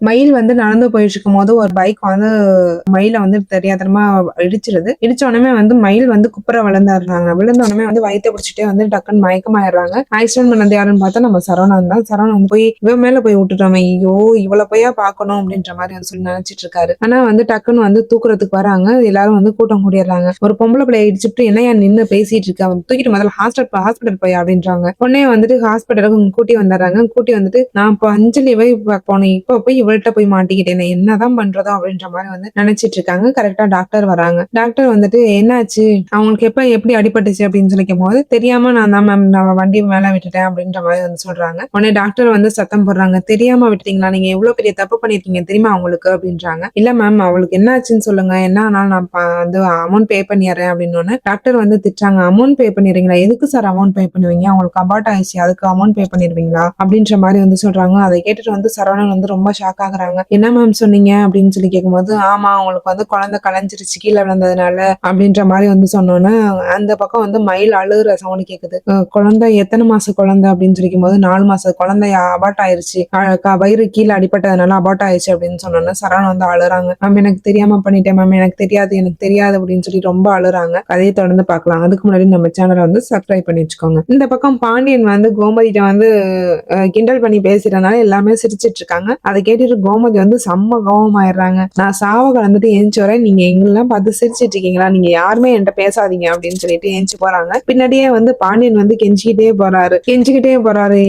மயில் வந்து நடந்து போயிட்டு இருக்கும் போது ஒரு பைக் வந்து மயில வந்து தெரியாதனமா இடிச்சிருது. இடிச்ச உடனே வந்து மயில் வந்து குப்புற விழுந்துடுறாங்க. விழுந்த உடனே வந்து வயித்தை பிடிச்சிட்டே வந்து டக்குன்னு மயக்கமாயிடுறாங்க. ஆக்சிடென்ட் பண்ணது யாருன்னு பார்த்தா நம்ம சரவணன் தான். சரவணன் போய் இவன் மேல போய் விட்டுட்டோம், ஐயோ இவ்வளவு போயா பார்க்கணும் அப்படின்ற மாதிரி வந்து சொல்லி நினைச்சிட்டு இருக்காரு. ஆனா வந்து டக்குன்னு வந்து தூக்குறதுக்கு வராங்க. எல்லாரும் வந்து கூட்டம் கூடிடுறாங்க. ஒரு பொம்பளை பிள்ளைய இடிச்சுட்டு என்னையா நின்னு பேசிட்டு இருக்க, அவன் தூக்கிட்டு முதல்ல ஹாஸ்பிட்டல் போய் அப்படின்றாங்க. உடனே வந்துட்டு ஹாஸ்பிட்டலுக்கு கூட்டி வந்துடுறாங்க. கூட்டி வந்துட்டு நான் இப்போ அஞ்சலி போய் போனேன், இப்போ போய் இவள்கிட்ட போய் மாட்டிக்கிட்டேன், என்னதான் பண்றதோ அப்படின்ற மாதிரி வந்து நினைச்சிட்டு இருக்காங்க. கரெக்டா டாக்டர் வராங்க. டாக்டர் வந்துட்டு என்னாச்சு, அவங்களுக்கு எப்படி அடிபட்டுச்சு அப்படின்னு சொல்லி போது தெரியாம நான் தான் மேம் நான் வண்டி மேல விட்டுட்டேன் அப்படின்ற மாதிரி வந்து சொல்றாங்க. உடனே டாக்டர் வந்து சத்தம் போடுறாங்க, தெரியாம விட்டுட்டீங்களா, நீங்க எவ்வளவு பெரிய தப்பு பண்ணிருக்கீங்க தெரியுமா அவங்களுக்கு அப்படின்றாங்க. இல்ல மேம் அவளுக்கு என்ன ஆச்சுன்னு சொல்லுங்க, என்ன ஆனாலும் நான் வந்து அமௌண்ட் பே பண்ணிடுறேன் அப்படின்னு டாக்டர் வந்து திட்டாங்க. அமௌண்ட் பே பண்ணிடுறீங்களா, எதுக்கு சார் அமௌண்ட் பே பண்ணுவீங்க, அவங்களுக்கு அபார்ட் ஆயிடுச்சு அதுக்கு அமௌண்ட் பே பண்ணிடுவீங்களா அப்படின்ற மாதிரி வந்து சொல்றாங்க. அதை கேட்டுட்டு வந்து சரவணன் வந்து ரொம்ப ஷாக் ஆகுறாங்க. என்ன மேம் சொன்னீங்க அப்படின்னு சொல்லி கேட்கும்போது, ஆமா அவங்களுக்கு வந்து குழந்தை கலைஞ்சிருச்சு கீழே விழுந்ததுனால அப்படின்ற மாதிரி வந்து சொன்னோன்னே அந்த பக்கம் வந்து மயில் அழுகுற சவுண்ட் கேக்குது. குழந்தை எத்தனை மாசம் குழந்தை அப்படின்னு சொல்லிக்கும் போது 4 மாசம் குழந்தை அபார்ட் ஆயிருச்சு, வயிறு கீழே அடிப்பட்டதுனால அபார்ட் ஆயிடுச்சு அப்படின்னு சொன்னோன்னா சரவணன் வந்து அழுறாங்க. மேம் எனக்கு தெரியாம பண்ணிட்டேன் மேம், எனக்கு தெரியாது அப்படின்னு சொல்லி ரொம்ப அழுறாங்க. கதையை தொடர்ந்து பார்க்கலாம். அதுக்கு முன்னாடி நம்ம சேனலை வந்து சப்ஸ்கிரைப் பண்ணி வச்சுக்கோங்க. இந்த பக்கம் பாண்டியன் வந்து கோமதிட்ட வந்து கிண்டல் பண்ணி பேசுறதுனால எல்லாமே சிரிச்சிட்டு இருக்காங்க. அதை கேட்டுட்டு கோமதி வந்து செம்ம கோபமாயிடுறாங்க. நான் சாவ கலந்துட்டு ஏஞ்சி வரேன், நீங்க எங்கெல்லாம் பார்த்து சிரிச்சிட்டு இருக்கீங்களா, நீங்க யாருமே என்கிட்ட பேசாதீங்க அப்படின்னு சொல்லிட்டு ஏஞ்சி போறாங்க. பின்னாடியே வந்து பாண்டியன் வந்து கெஞ்சிக்கிட்டே போறாரு.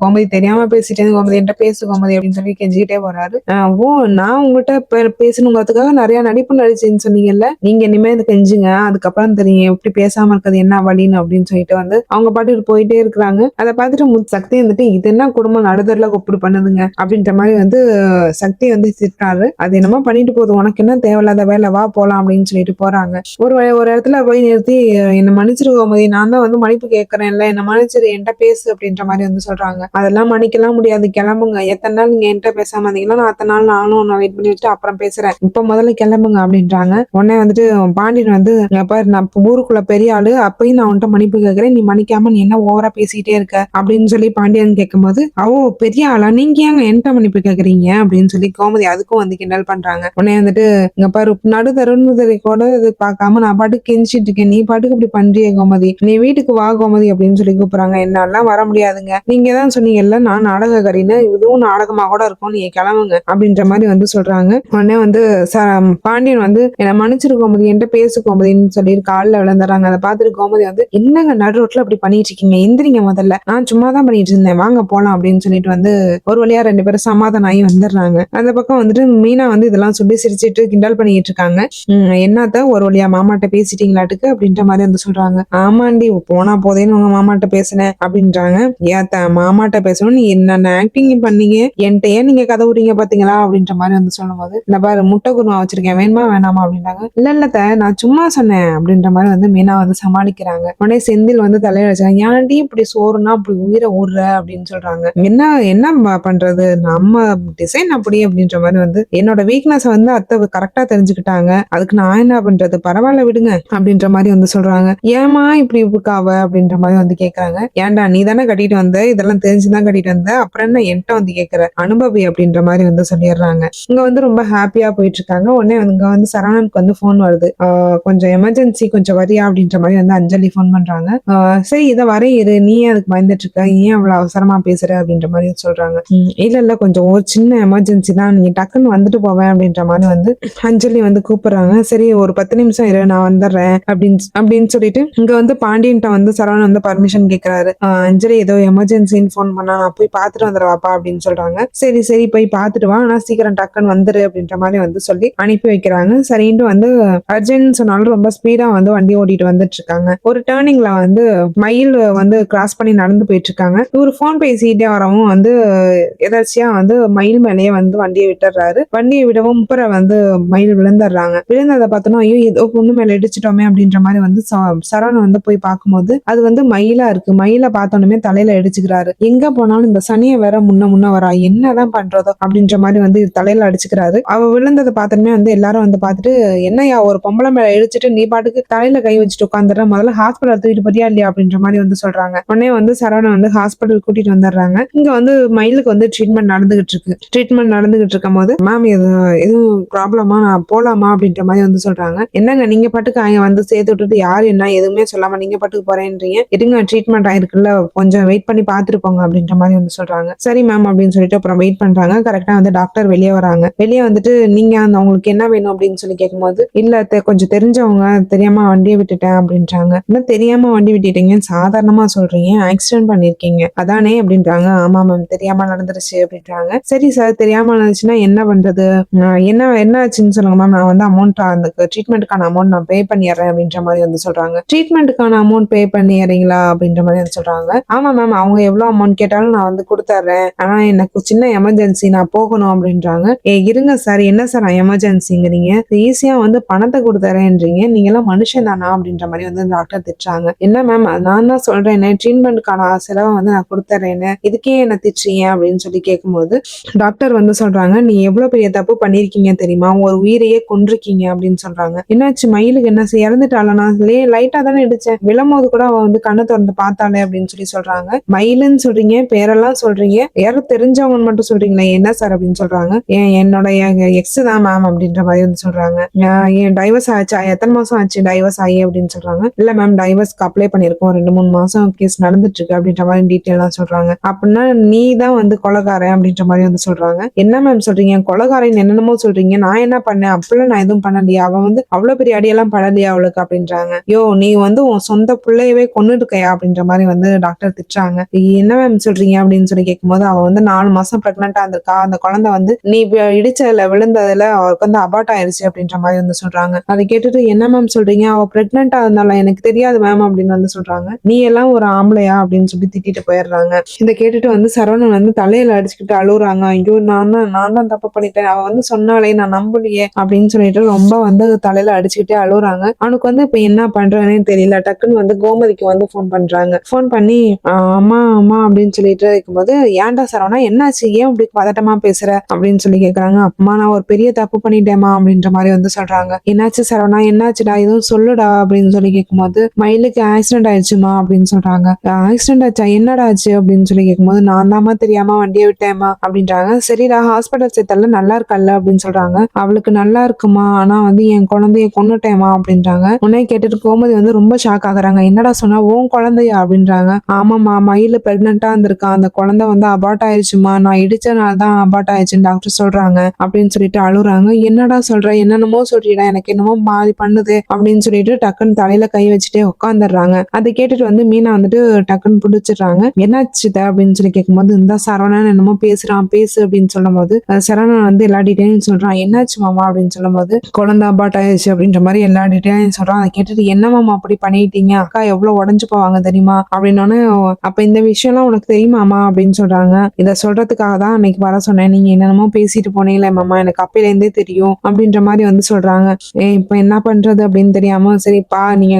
கோமதி தெரியாம பேசிட்டேன் கோமதி, என்கிட்ட பேசு கோமதி அப்படின்னு சொல்லி கெஞ்சிக்கிட்டே போறாரு. ஓ நான் உங்ககிட்ட பேசணுங்கிறதுக்காக நிறைய நடிப்பு நடிச்சேன்னு சொன்னீங்கல்ல, நீங்க இனிமே இதை கெஞ்சுங்க, அதுக்கப்புறம் தெரியும் எப்படி பேசாம இருக்கிறது என்ன வழின்னு அப்படின்னு சொல்லிட்டு வந்து அவங்க பாட்டுக்கு போயிட்டே இருக்கிறாங்க. அதை பார்த்துட்டு சக்தி வந்துட்டு இது என்ன குடும்பம் நடுதர்ல கூப்பிடு பண்ணுதுங்க அப்படின்ற மாதிரி வந்து சக்தி வந்து திட்டாரு. அது என்னமோ பண்ணிட்டு போகுது, உனக்கு என்ன தேவையில்லாத வேலை, வா போலாம் அப்படின்னு சொல்லிட்டு போறாங்க. ஒரு இடத்துல போய் நிறுத்தி என்ன மன்னிச்சிரு கோமதி, நான் தான் வந்து மன்னிப்பு கேட்கறேன்ல, என்ன மன்னிச்சிரு என்கிட்ட பேசு அப்படின்ற மாதிரி வந்து சொல்றாங்க. அதெல்லாம் மன்னிக்கலாம் முடியாது, கிளம்புங்க, எத்தனை நாள் நீங்க என்கிட்ட பேசாம இருந்தீங்கன்னா நான் அத்தனை நாள் நானும் உன்னை வெயிட் பண்ணி வச்சுட்டு அப்புறம் பேசுறேன், இப்ப முதல்ல கிளம்புங்க அப்படின்றாங்க. உடனே வந்துட்டு பாண்டியன் வந்து பாரு நான் ஊருக்குள்ள பெரிய ஆளு, அப்பயும் நான் உன்கிட்ட மன்னிப்பு கேட்கறேன், நீ மன்னிக்காம நீ என்ன ஓவரா பேசிட்டே இருக்க அப்படின்னு சொல்லி பாண்டியன் கேட்கும்போது, அவ பெரிய ஆளா, நீங்க ஏங்க என்கிட்ட மன்னிப்பு கேக்குறீங்க அப்படின்னு சொல்லி கோமதி அதுக்கும் வந்து கிண்டல் பண்றாங்க. உடனே வந்துட்டு இங்க பாரு நடுத்தருன்னு கூட இது பார்க்காம நான் பாட்டுக்கு கெஞ்சிட்டு இருக்கேன், நீ பாட்டுக்கு இப்படி பண்றியே கோமதி, நீ வீட்டுக்கு வா கோமதி அப்படின்னு சொல்லி கூப்பிடுறாங்க. என்னாலாம் வர முடியாதுங்க, நீங்க தான் சொன்னீங்கல்ல நான் நாடகக்காரின்னு, இதுவும் நாடகமா கூட இருக்கும், நீங்க கிளம்புங்க அப்படின்ற மாதிரி வந்து சொல்றாங்க. உடனே வந்து பாண்டியன் வந்து என்ன மன்னிச்சிரு கோமதி, என்கிட்ட பேசு கோமதின்னு சொல்லி காலில் விழுந்துறாங்க. அதை பார்த்துட்டு கோமதி வந்து என்னங்க நடு ரோட்ல அப்படி பண்ணிட்டு இருக்கீங்க, எந்திரிங்க முதல்ல, நான் சும்மா தான் பண்ணிட்டு இருந்தேன், வாங்க போலாம் அப்படின்னு சொல்லிட்டு வந்து ஒரு வழியா 2 பேரும் சமாதானம் ஆகி வந்துடுறாங்க. அந்த பக்கம் வந்துட்டு மீனா வந்து இதெல்லாம் சொல்லி சிரிச்சிட்டு கிண்டல் பண்ணிட்டு இருக்காங்க. என்னத்த ஒரு வழியா மாமாட்ட பேசிட்டீங்களாட்டுக்கு அப்படின்ற மாதிரி வந்து சொல்றாங்க. ஆமாண்டி போனா போதேன்னு உங்க மாமாட்ட பேசினேன் அப்படின்றாங்க. ஏத்த மாமாட்ட பேசணும், நீ என்ன ஆக்டிங் பண்ணீங்க, என்கிட்ட ஏன் நீங்க கதை விடுறீங்க பாத்தீங்களா அப்படின்ற மாதிரி வந்து சொல்லும் போது, இந்த பாரு முட்டை குருமா வச்சிருக்கேன் வேணுமா வேணாமா அப்படின்றாங்க. இல்லத்த நான் சும்மா சொன்னேன் அப்படின்ற மாதிரி வந்து மீனா வந்து சமாளிக்கிறாங்க. உடனே செந்தில் வந்து தலையில வச்சாங்க. ஏன்டி இப்படி சோறுனா அப்படி உயிரை ஊடுற அப்படின்னு சொல்றாங்க. என்ன பண்றது, நம்ம டிசைன் அப்படி அப்படின்ற மாதிரி வந்து என்னோட வீக்னஸ் வந்து அத்தை கரெக்டா தெரிஞ்சுக்கிட்டாங்க, அதுக்கு நான் என்ன பண்றது, பரவாயில்ல விடுங்க அப்படின்ற மாதிரி வந்து சொல்றாங்க. ஏமா இப்படி இருக்காவ அப்படின்ற மாதிரி வந்து கேக்குறாங்க. ஏன்டா நீ தானே கட்டிட்டு வந்த, இதெல்லாம் தெரிஞ்சுதான் கட்டிட்டு வந்த, அப்புறம் என்ன என்கிட்ட வந்து கேக்குற, அனுபவி அப்படின்ற மாதிரி வந்து சொல்லிடுறாங்க. இங்க வந்து ரொம்ப ஹாப்பியா போயிட்டு இருக்காங்க. உடனே இங்க வந்து சரவணனுக்கு வந்து போன் வருது. கொஞ்சம் எமர்ஜென்சி, கொஞ்சம் வரியா அப்படின்ற மாதிரி வந்து அஞ்சலி போன் பண்றாங்க. சரி இதை வரேன் இரு, நீ அதுக்கு பயந்துட்டு இருக்க, ஏன் அவ்வளவு அவசரமா பேசுற அப்படின்ற மாதிரி சொல்றாங்க. இல்ல கொஞ்சம் ஒரு சின்ன எமர்ஜென்சி தான், நீங்க டக்குன்னு வந்துட்டு போவேன் அப்படின்ற மாதிரி வந்து அஞ்சலி வந்து கூப்பிடுறாங்க. சரி ஒரு 10 நிமிஷம் இரு நான் வந்துடுறேன் அப்படின்னு சொல்லிட்டு இங்க வந்து பாண்டியன்ட்ட வந்து சரவணன் வந்து பர்மிஷன் கேட்கிறாரு. அஞ்சலி ஏதோ எமர்ஜென்சின்னு போன் பண்ணா, நான் போய் பாத்துட்டு வந்துடுவாப்பா அப்படின்னு சொல்றாங்க. சரி சரி போய் பாத்துட்டு வா, ஆனா சீக்கிரம் டக்குன்னு வந்துரு அப்படின்ற மாதிரி வந்து சொல்லி அனுப்பி வைக்கிறாங்க. சரின்ட்டு வந்து அர்ஜென்ட் சொன்னாலும் ரொம்ப ஸ்பீடா வந்து வண்டி ஓட்டிட்டு வந்துட்டு இருக்காங்க. ஒரு டேர்னிங்ல வந்து மயில் வந்து கிராஸ் பண்ணி நடந்து போயிட்டு இருக்காங்க. இவர் போன் பேசிட்டே வரவும் வந்து எதாச்சியா வந்து மயில் மேலேயே வந்து வண்டியை விட்டுறாரு. வண்டியை விடவும் வந்து மயில் விழுந்துடுறாங்க. விழுந்ததை பார்த்தோன்னா ஐயோ ஏதோ பொண்ணு மேல இடிச்சிட்டோமே அப்படின்ற மாதிரி வந்து சரவணன் வந்து போய் பார்க்கும்போது அது வந்து மயிலா இருக்கு. மயிலை பார்த்தோன்னே தலையில இடிச்சுக்கிறாரு. எங்க போனாலும் இந்த சனியை வேற முன்ன வரா, என்னதான் பண்றதோ அப்படின்ற மாதிரி வந்து தலையில அடிச்சுக்கிறாரு. அவ விழுந்ததை பார்த்தோன்னே வந்து எல்லாரும் வந்து பார்த்துட்டு, என்னையா ஒரு பொம்பளை மேல இடிச்சிட்டு நீ பாட்டுக்கு தலையில கை வச்சுட்டு உட்காந்துற, முதல்ல ஹாஸ்பிட்டல் தூக்கிட்டு போறியா இல்லையா அப்படின்ற மாதிரி வந்து சொல்றாங்க. உடனே வந்து சரவணன் வந்து ஹாஸ்பிட்டல் கூட்டிட்டு வந்துடுறாங்க. இங்க வந்து மயிலுக்கு வந்து ட்ரீட்மெண்ட் நடந்துகிட்டு இருக்கு. ட்ரீட்மெண்ட் நடந்துகிட்டு இருக்கும் போது மேம் எதுவும் ப்ராப்ளமா நான் போலாமா அப்படின்ற மாதிரி வந்து சொல்றாங்க. என்னங்க நீங்க பாட்டுக்கு அங்க வந்து சேர்த்து விட்டுட்டு யாரு என்ன எதுவுமே சொல்லாம நீங்க பாட்டுக்கு போறேன்றீங்க, இருங்க ட்ரீட்மெண்ட் ஆயிருக்குல்ல கொஞ்சம் வெயிட் பண்ணி பாத்துட்டு போங்க அப்படின்ற மாதிரி வந்து சொல்றாங்க. சரி மேம் அப்படின்னு சொல்லிட்டு அப்புறம் வெயிட் பண்றாங்க. கரெக்டா வந்து டாக்டர் வெளியே வராங்க. வெளியே வந்துட்டு நீங்க உங்களுக்கு என்ன வேணும் அப்படின்னு சொல்லி கேட்கும்போது இல்ல கொஞ்சம் தெரிஞ்சவங்க தெரியாம வண்டியை விட்டுட்டேன் அப்படின்றாங்க. என்ன தெரியாம வண்டி விட்டுட்டீங்கன்னு சாதாரணமா சொல்றீங்க, ஆக்சிடென்ட் பண்ணிருக்கீங்க அதானே அப்படின்றாங்க. ஆமா மேம் தெரியாம நடந்துருச்சு அப்படின்றாங்க. சரி சார் தெரியாம நடந்துச்சுன்னா என்ன பண்றது, என்ன ஆச்சுன்னு சொல்லுங்க மேம், நான் வந்து அமௌண்ட் அந்த ட்ரீட்மெண்ட்டுக்கான அமௌண்ட் நான் பே பண்ணிடுறேன் அப்படின்ற மாதிரி வந்து சொல்றாங்க. ட்ரீட்மெண்ட்டுக்கான அமௌண்ட் பே பண்ணிடுறீங்களா அப்படின்ற மாதிரி வந்து சொல்றாங்க. ஆமா மேம் அவங்க எவ்வளவு அமௌண்ட் கேட்டாலும் நான் வந்து கொடுத்துட்றேன், ஆனா எனக்கு சின்ன எமர்ஜென்சி நான் போகணும் அப்படின்றாங்க. இருங்க சார் என்ன சார் எமர்ஜென்சிங்கிறீங்க, ஈஸியா வந்து பணத்தை கொடுத்துறேன்றீங்க, நீங்க எல்லாம் மனுஷன் தானா அப்படின்ற மாதிரி வந்து டாக்டர் திட்டுறாங்க. என்ன மேம் நான் தான் சொல்றேன் ட்ரீட்மெண்ட்டுக்கான செலவை வந்து நான் கொடுத்துறேன்னு, இதுக்கே என்ன திட்டுறீங்க அப்படின்னு சொல்லி கேட்கும்போது டாக்டர் வந்து சொல்றாங்க, நீ எவ்வளவு பெரிய தப்பு பண்ணிருக்கீங்க தெரியுமா, ஒரு உயிரையே கொன்றிருக்கீங்க அப்படின்னு சொல்றாங்க. என்னாச்சு மயிலுக்கு என்ன இறந்துட்டாளா, நான் லைட்டா தானே இடிச்சேன், விழும்போது கூட அவ வந்து கண்ணை திறந்து பார்த்தாலே அப்படின்னு சொல்லி சொல்றாங்க. மயிலுன்னு சொல்றீங்க, பேரெல்லாம் சொல்றீங்க, யாரும் தெரிஞ்சவங்கன்னு மட்டும் சொல்றீங்களே என்ன சார் அப்படின்னு சொல்றாங்க. என்னோட எக்ஸ் தான் மேம் அப்படின்ற மாதிரி வந்து சொல்றாங்க. ஏன் டைவர்ஸ் ஆச்சா, எத்தனை மாசம் ஆச்சு டைவர்ஸ் ஆகி அப்படின்னு சொல்றாங்க. இல்ல மேம் டைவர்ஸ்க்கு அப்ளை பண்ணிருக்கோம், 2-3 மாசம் கேஸ் நடந்துட்டு இருக்கு அப்படின்ற மாதிரி டீட்டெயிலாம் சொல்றாங்க. அப்படின்னா நீ தான் வந்து கொலைகாரன் அப்படின்ற மாதிரி வந்து சொல்றாங்க. என்ன மேம் சொல்றீங்க, கொலைகாரன் என்னென்னமோ சொல்றீங்க, நான் என்ன பண்ணேன், அப்படிலாம் நான் எதுவும் பண்ணலையா, அவ வந்து அவ்வளவு பெரிய அடியெல்லாம் படலையா அவளுக்கு அப்படின்றாங்க. யோ நீ வந்து உன் சொந்த பிள்ளையவே கொண்டு இருக்கையா அப்படின்ற மாதிரி வந்து டாக்டர் திட்டுறாங்க. என்ன மேம் சொல்றீங்க அப்படின்னு சொல்லி கேட்கும்போது அவ வந்து 4 மாசம் பிரெக்னெண்டா இருந்திருக்கா, அந்த குழந்தை வந்து நீ இடிச்சதுல விழுந்ததுல அவருக்கு வந்து அபார்ட் ஆயிருச்சு அப்படின்ற மாதிரி வந்து சொல்றாங்க. அதை கேட்டுட்டு என்ன மேம் சொல்றீங்க, அவ பிரெக்னெண்டா இருந்தாலும் எனக்கு தெரியாது மேம் அப்படின்னு வந்து சொல்றாங்க. நீ எல்லாம் ஒரு ஆம்பளையா அப்படின்னு சொல்லி திட்டிட்டு போயிடுறாங்க. இதை கேட்டுட்டு வந்து சரவணன் வந்து தலையில அடிச்சுக்கிட்டு அழுகுறாங்க. ஐயோ நான் தான் தப்பு பண்ணிட்டேன், அவ வந்து சொன்னாலே நான் நம்பலையே அப்படின்னு சொல்லிட்டு ரொம்ப வந்து தலையில அடிச்சுக்கிட்டே அழுகுறாங்க. அவனுக்கு வந்து இப்ப என்ன பண்றேன்னே தெரியல. டக்குன்னு வந்து கோமதிக்கு வந்து போன் பண்றாங்க. போன் பண்ணி அம்மா அம்மா அப்படின்னு சொல்லிட்டு இருக்கும்போது ஏன்டா சரவணா என்னாச்சு, ஏன் இப்படி பதட்டமா பேசுற அப்படின்னு சொல்லி கேக்குறாங்க. அம்மா நான் ஒரு பெரிய தப்பு பண்ணிட்டேமா அப்படின்ற மாதிரி வந்து சொல்றாங்க. என்னாச்சு சரவணா, என்னாச்சுடா எதுவும் சொல்லுடா அப்படின்னு சொல்லி கேட்கும்போது மயிலுக்கு ஆக்சிடென்ட் ஆயிடுச்சுமா அப்படின்னு சொல்றாங்க. ஆக்சிடென்ட் ஆச்சா, என்னடா ஆச்சு அப்படின்னு சொல்லி கேட்கும்போது நான் தாமா தெரியாம வண்டியை விட்டேமா அப்படின்றாங்க. சரிடா ஹாஸ்பிட்டல் சேர்த்தல நல்லா இருக்கல்ல அப்படின்னு சொல்றாங்க. அவளுக்கு நல்லா இருக்குமா, ஆனா வந்து என் குழந்தைய கொன்னுட்டேமா அப்படின்றாங்க. உடனே கேட்டுட்டு கோமதி வந்து ரொம்ப ஷாக் ஆகுறாங்க. என்னடா சொன்னா, உன் குழந்தையா அப்படின்றாங்க. ஆமாமா மயில பிரெக்னெண்டா இருந்திருக்கா, அந்த குழந்தை வந்து அபார்ட் ஆயிடுச்சுமா, நான் இடிச்சனால தான் அபார்ட் ஆயிடுச்சுன்னு டாக்டர் சொல்றாங்க அப்படின்னு சொல்லிட்டு அழுறாங்க. என்னடா சொல்ற, என்னென்னமோ சொல்றீடா, எனக்கு என்னமோ மாறி பண்ணுது அப்படின்னு சொல்லிட்டு டக்குன்னு தலையில கை வச்சுட்டே உட்காந்துடுறாங்க. அதை கேட்டுட்டு வந்து மீனா வந்துட்டு டக்குன்னு பிடிச்சிடுறாங்க. என்னாச்சுத அப்படின்னு சொல்லி கேட்கும்போது இந்த சரவணன் என்னமோ பேசுறான், பேசு அப்படின்னு சொல்லும் போது சரவணன் வந்து எல்லா டீட்டெயிலும் சொல்றான். என்னாச்சு மாமா அப்படின்னு சொல்லும் போது குழந்தை அபார்ட் ஆயிடுச்சு அப்படின்ற மாதிரி எல்லா டீட்டெயிலும் சொல்றான். அதை கேட்டுட்டு என்ன மாமா அப்படி பண்ணிட்டீங்க, அக்கா எவ்வளவு உடஞ்சு போவாங்க தெரியுமா அப்படின்னோடனே அப்ப இந்த விஷயம்லாம் உனக்கு தெரியுமாமா அப்படின்னு சொல்றாங்க. இதை சொல்றதுக்காக தான் அன்னைக்கு வர சொன்னேன், நீங்க என்னென்னமோ பேசிட்டு போனீங்களே மாமா, எனக்கு அப்பையில இருந்தே தெரியும் அப்படின்ற மாதிரி வந்து சொல்றாங்க. இப்ப என்ன பண்றது அப்படின்னு தெரியாம சரிப்பா நீங்க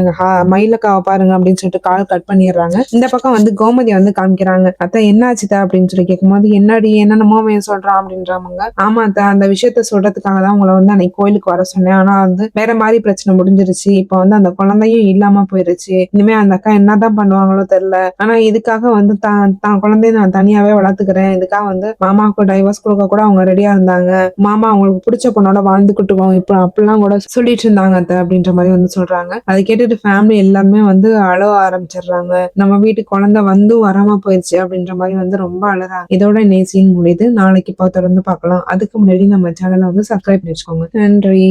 மயிலக்காவை பாருங்க அப்படின்னு சொல்லிட்டு கால் கட் பண்ணிடுறாங்க. இந்த பக்கம் வந்து கோமதி வந்து காமிக்கிறாங்க. அத்தை என்ன ஆச்சுதா அப்படின்னு சொல்லி கேட்கும்போது என்னடி என்னென்னமோ சொல்றான் அப்படின்றாங்க. ஆமா அத்தை அந்த விஷயத்த சொல்றதுக்காக தான் உங்களை வந்து அன்னைக்கு கோயிலுக்கு வர சொன்னேன், ஆனா வந்து வேற மாதிரி பிரச்சனை முடிஞ்சிருச்சு, இப்ப வந்து அந்த குழந்தையும் இல்லாம போயிருச்சு, இனிமே அந்த அக்கா என்னதான் பண்ணுவாங்களோ தெரியல, ஆனா இதுக்காக வந்து தான் குழந்தைய நான் தனியாவே வளர்த்துக்கிறேன், இதுக்காக வந்து மாமாவுக்கு டைவர்ஸ் கொடுக்க கூட அவங்க ரெடியா இருந்தாங்க, மாமா அவங்களுக்கு பிடிச்ச பொண்ணோட வாழ்ந்துக்கிட்டுவோம் இப்ப அப்படிலாம் கூட சொல்லிட்டு இருந்தாங்க அத்தை அப்படின்ற மாதிரி வந்து சொல்றாங்க. அதை கேட்டுட்டு ஃபேமிலி எல்லாருமே வந்து அழ ஆரம்பிச்சிடுறாங்க. நம்ம வீட்டுக்கு குழந்தை வந்து வராம போயிடுச்சு அப்படின்ற மாதிரி வந்து ரொம்ப அழறாங்க. இதோட இன்னைக்கு சீன் முடியுது. நாளைக்கு இப்போ தொடர்ந்து பார்க்கலாம். அதுக்கு முன்னாடி நம்ம சேனலை வந்து சப்ஸ்கிரைப் பண்ணி வச்சுக்கோங்க. நன்றி.